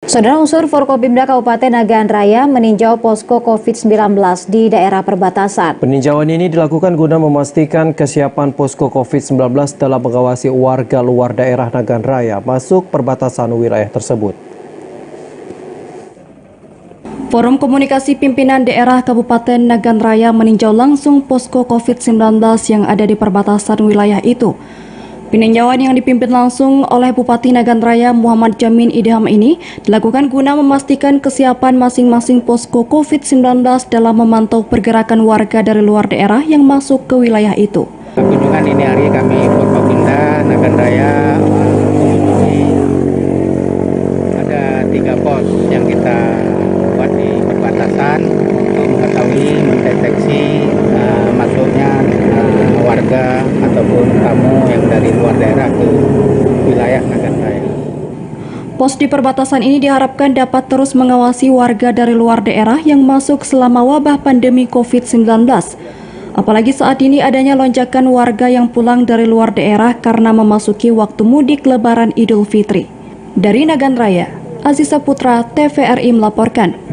Saudara unsur Forkopimda Kabupaten Nagan Raya meninjau posko COVID-19 di daerah perbatasan. Peninjauan ini dilakukan guna memastikan kesiapan posko COVID-19 dalam mengawasi warga luar daerah Nagan Raya masuk perbatasan wilayah tersebut. Forum Komunikasi Pimpinan Daerah Kabupaten Nagan Raya meninjau langsung posko COVID-19 yang ada di perbatasan wilayah itu. Peninjauan yang dipimpin langsung oleh Bupati Nagan Raya Muhammad Jamin Idham ini dilakukan guna memastikan kesiapan masing-masing posko COVID-19 dalam memantau pergerakan warga dari luar daerah yang masuk ke wilayah itu. Kunjungan ini hari kami Forkopimda Nagan Raya ada 3 pos yang kita buat di perbatasan untuk mengetahui mendeteksi masuknya warga ataupun tamu yang dari luar daerah ke wilayah Nagan Raya. Pos di perbatasan ini diharapkan dapat terus mengawasi warga dari luar daerah yang masuk selama wabah pandemi COVID-19. Apalagi saat ini adanya lonjakan warga yang pulang dari luar daerah karena memasuki waktu mudik Lebaran Idul Fitri. Dari Nagan Raya, Aziza Putra, TVRI melaporkan.